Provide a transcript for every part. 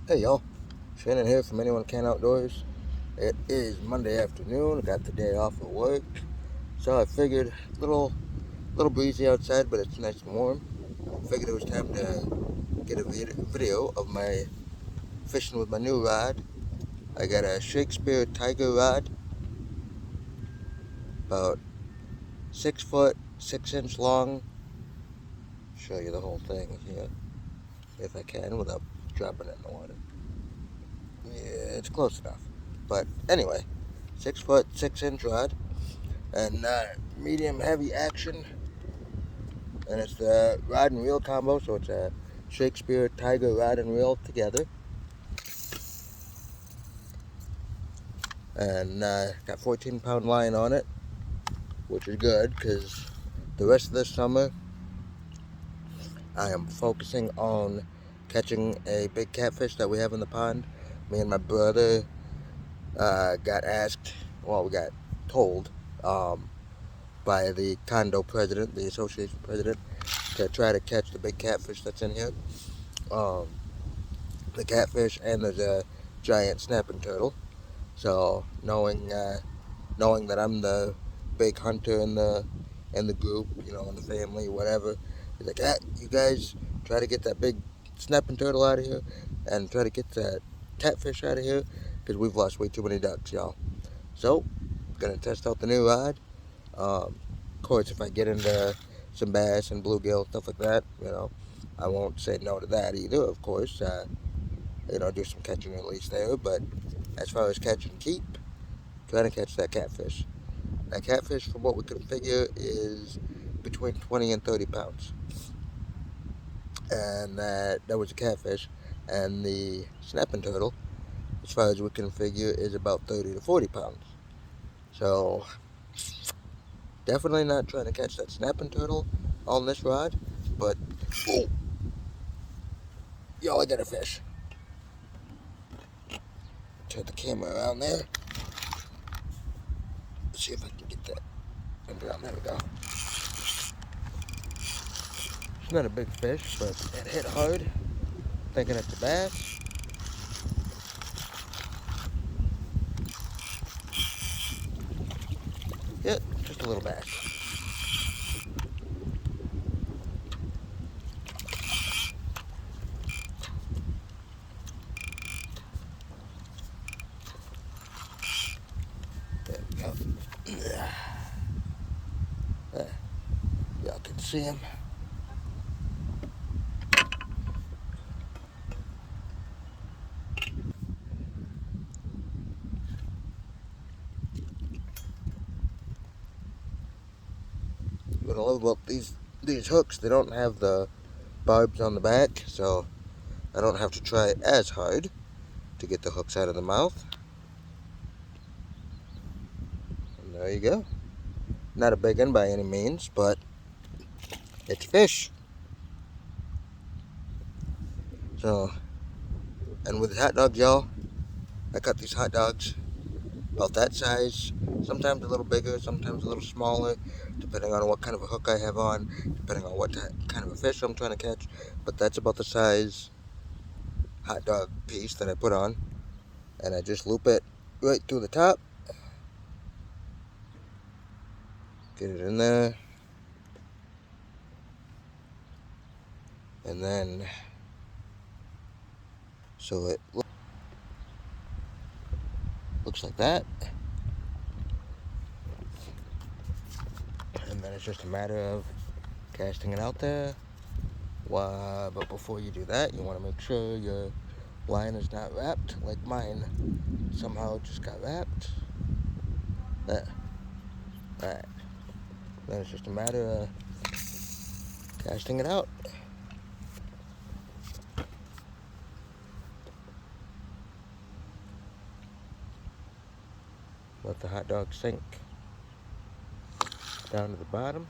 Hey y'all, Shannon here from Anyone Can Outdoors. It is Monday afternoon. Got the day off of work, so I figured little breezy outside, but it's nice and warm. Figured it was time to get a video of my fishing with my new rod. I got a Shakespeare Tiger rod, about 6 foot 6 inch long. Show you the whole thing here, if I can, without dropping it in the water. Yeah, it's close enough. But anyway, 6 foot 6 inch rod. And medium heavy action, and it's the rod and reel combo, so it's a Shakespeare Tiger rod and reel together, and got 14-pound line on it, which is good because the rest of this summer I am focusing on catching a big catfish that we have in the pond. Me and my brother got asked, well, we got told by the condo president, the association president, to try to catch the big catfish that's in here. Um, the catfish, and there's a giant snapping turtle. So knowing that I'm the big hunter in the group, in the family, whatever, he's like, you guys try to get that big snapping turtle out of here, and try to get that catfish out of here, because we've lost way too many ducks, y'all. So gonna test out the new rod. Of course, if I get into some bass and bluegill, stuff like that, I won't say no to that either, of course. Do some catch and release there. But as far as catch and keep, trying to catch that catfish. That catfish, from what we can figure, is between 20 and 30 pounds. And that was a catfish. And the snapping turtle, as far as we can figure, is about 30 to 40 pounds. So, definitely not trying to catch that snapping turtle on this rod. But, oh, yo, I got a fish. Turn the camera around there. Let's see if I can get that. There we go. It's not a big fish, but it hit hard. Thinking it's a bass. Yep, just a little bass. There we go. Y'all can see him. What I love about these hooks, they don't have the barbs on the back, so I don't have to try as hard to get the hooks out of the mouth. And there you go. Not a big one by any means, but it's fish. So, and with hot dogs, y'all, I cut these hot dogs about that size, sometimes a little bigger, sometimes a little smaller, depending on what kind of a hook I have on, depending on what kind of a fish I'm trying to catch. But that's about the size hot dog piece that I put on, and I just loop it right through the top, get it in there, and then so it looks like that, and then it's just a matter of casting it out there. But before you do that, you want to make sure your line is not wrapped like mine somehow just got wrapped. There. Alright. Then it's just a matter of casting it out. Let the hot dog sink down to the bottom.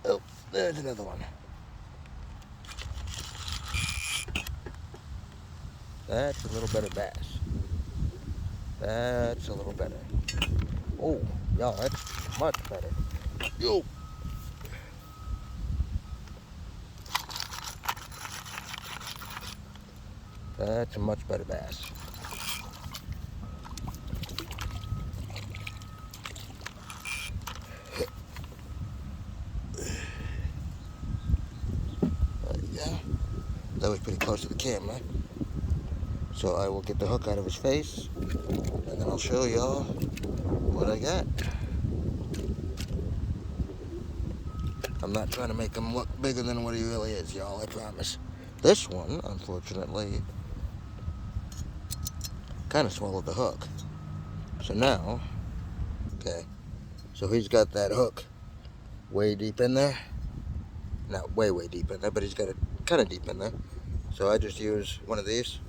Oh, There's another one. That's a little better bass. That's a little better. Oh, yeah, that's much better. Yo. That's a much better bass. Yeah, that was pretty close to the camera. So I will get the hook out of his face, and then I'll show y'all what I got. I'm not trying to make him look bigger than what he really is, y'all, I promise. This one, unfortunately, kind of swallowed the hook. So now, okay, so he's got that hook way deep in there. Not way deep in there, but he's got it kind of deep in there. So I just use one of these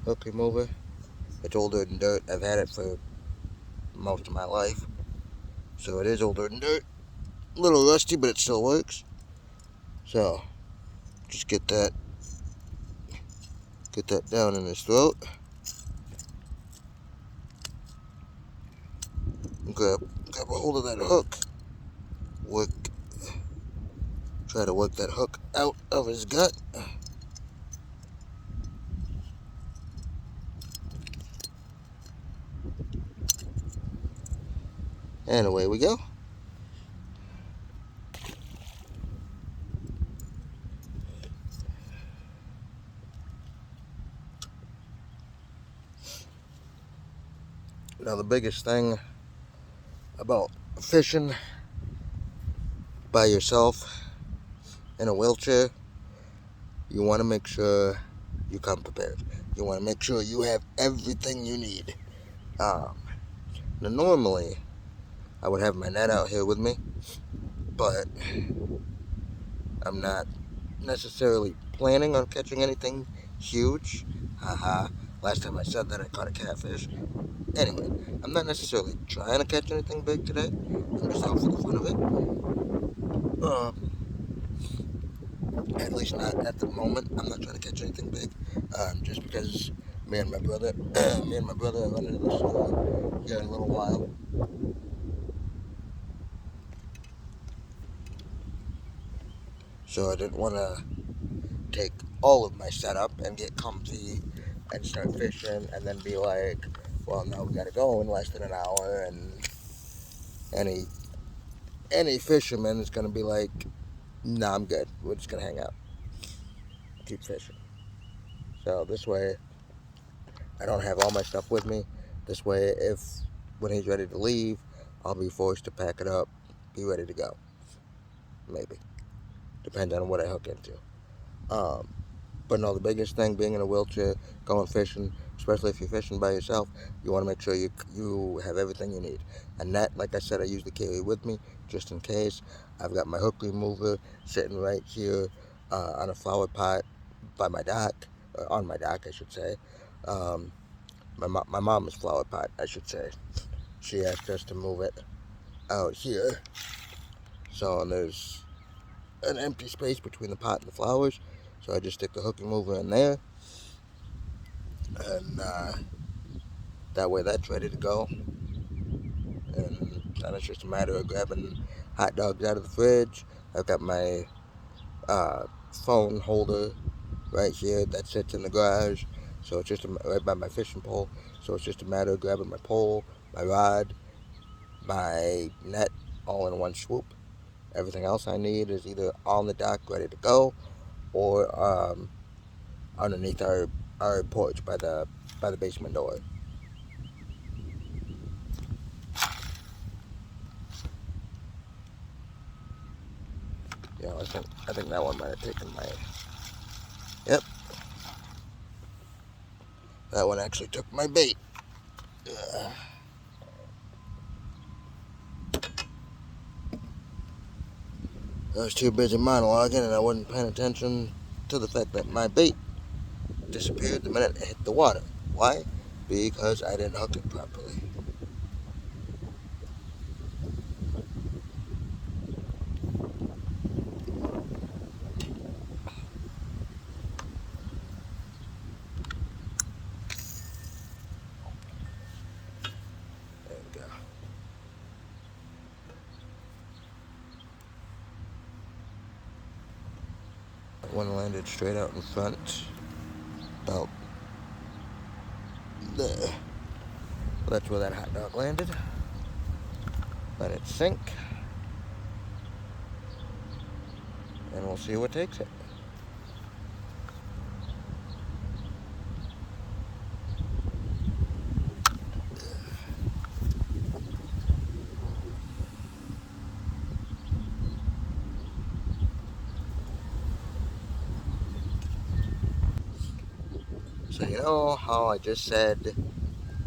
hook remover. It's older than dirt. I've had it for most of my life. So it is older than dirt. A little rusty, but it still works. So just get that down in his throat. Grab a hold of that hook. Try to work that hook out of his gut. And away we go. Now the biggest thing about fishing by yourself in a wheelchair, you want to make sure you come prepared. You want to make sure you have everything you need. Now normally I would have my net out here with me, but I'm not necessarily planning on catching anything huge. Haha, last time I said that I caught a catfish. Anyway, I'm not necessarily trying to catch anything big today. I'm just out for the fun of it. At least not at the moment. I'm not trying to catch anything big. Just because me and my brother are running to the store here in a little while. So I didn't want to take all of my setup and get comfy and start fishing and then be like, well, now we gotta go in less than an hour, and any fisherman is gonna be like, nah, I'm good. We're just gonna hang out, keep fishing. So this way, I don't have all my stuff with me. This way, if when he's ready to leave, I'll be forced to pack it up, be ready to go. Maybe, depends on what I hook into. Um, But no, the biggest thing being in a wheelchair, going fishing, especially if you're fishing by yourself, you want to make sure you have everything you need. A net, like I said, I usually carry with me just in case. I've got my hook remover sitting right here on a flower pot by my dock, or on my dock, I should say. Um, my mom's flower pot, I should say. She asked us to move it out here. So there's an empty space between the pot and the flowers. So I just stick the hook remover in there. And that way that's ready to go. And then it's just a matter of grabbing hot dogs out of the fridge. I've got my phone holder right here that sits in the garage. So it's just right by my fishing pole. So it's just a matter of grabbing my pole, my rod, my net all in one swoop. Everything else I need is either on the dock ready to go, or underneath our porch by the basement door. You know, I think that one might have taken my. Yep, that one actually took my bait. I was too busy monologuing, and I wasn't paying attention to the fact that my bait disappeared the minute it hit the water. Why? Because I didn't hook it properly. one landed straight out in front. About there. That's where that hot dog landed. Let it sink. And we'll see what takes it. So you know how I just said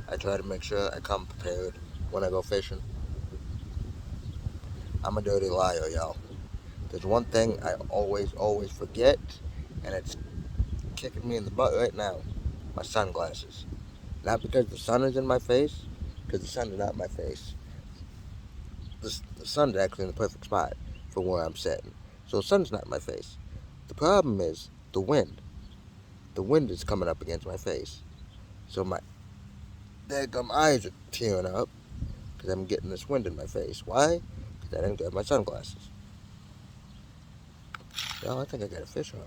I try to make sure I come prepared when I go fishing? I'm a dirty liar, y'all. There's one thing I always forget, and it's kicking me in the butt right now. My sunglasses. Not because the sun is in my face, because the sun is not in my face. The sun's actually in the perfect spot for where I'm sitting. So the sun's not in my face. The problem is the wind. The wind is coming up against my face. So my daggum eyes are tearing up because I'm getting this wind in my face. Why? Because I didn't grab my sunglasses. Y'all, I think I got a fish on.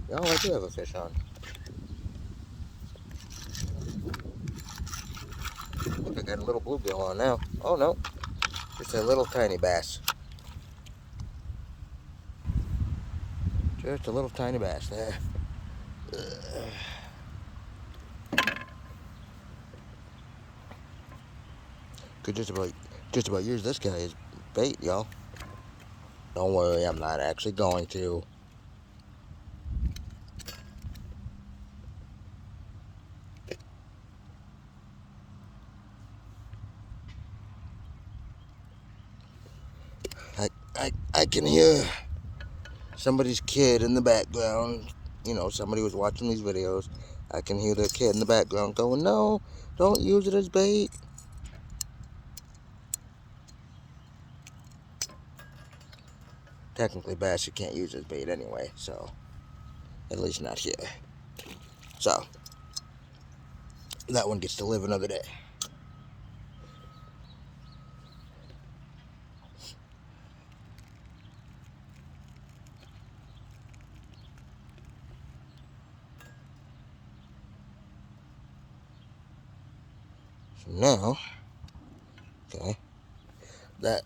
Y'all, I do have a fish on. Look, I got a little bluegill on now. Oh no, just a little tiny bass. Just a little tiny bass there. Could just about use this guy as bait, y'all. Don't worry, I'm not actually going to. I can hear somebody's kid in the background. You know, somebody was watching these videos. I can hear their kid in the background going, "No, don't use it as bait." Technically, bass you can't use as bait anyway, so at least not here. So that one gets to live another day. So now, okay, that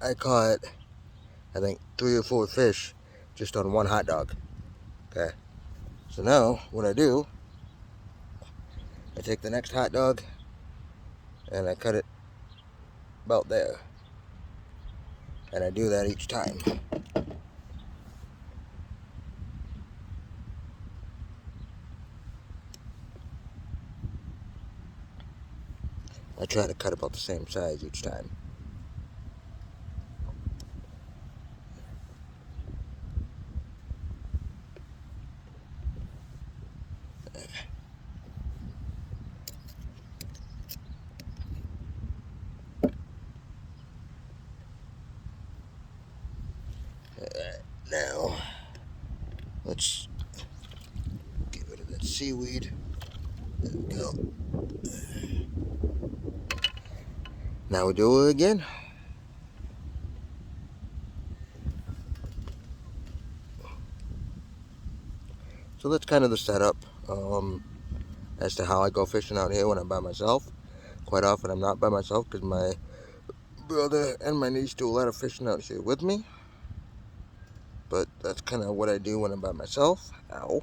I caught, I think 3 or 4 fish just on one hot dog. Okay, so now what I do, I take the next hot dog and I cut it about there, and I do that each time. I try to cut about the same size each time. Now, let's get rid of that seaweed. There we go. Now we do it again. So that's kind of the setup as to how I go fishing out here when I'm by myself. Quite often I'm not by myself because my brother and my niece do a lot of fishing out here with me. But that's kind of what I do when I'm by myself. Ow.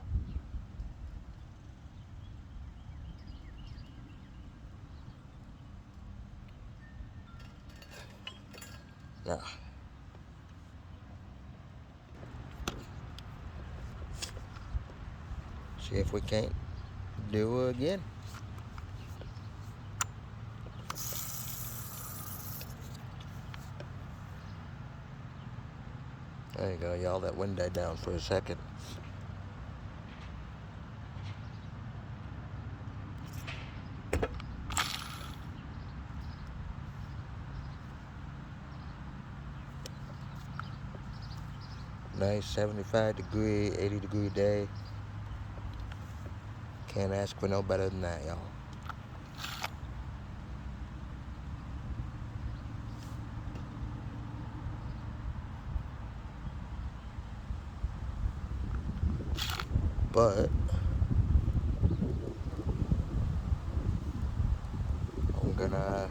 Now, see if we can't do it again. There you go, y'all. That wind died down for a second. Nice 75-degree, 80-degree day. Can't ask for no better than that, y'all. But I'm gonna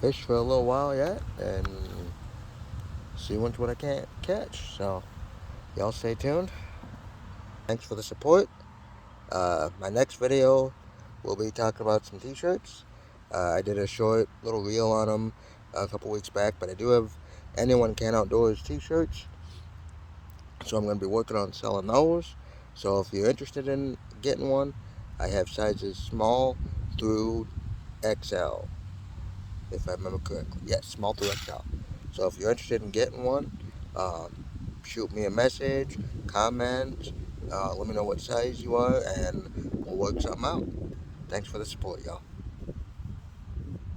fish for a little while yet and see what I can't catch. So y'all stay tuned. Thanks for the support. My next video will be talking about some t-shirts. I did a short little reel on them a couple weeks back, but I do have Anyone Can Outdoors t-shirts, so I'm going to be working on selling those. So if you're interested in getting one, I have sizes small through XL, if I remember correctly. Yes, small through XL. So if you're interested in getting one, shoot me a message, comment, let me know what size you are, and we'll work something out. Thanks for the support, y'all.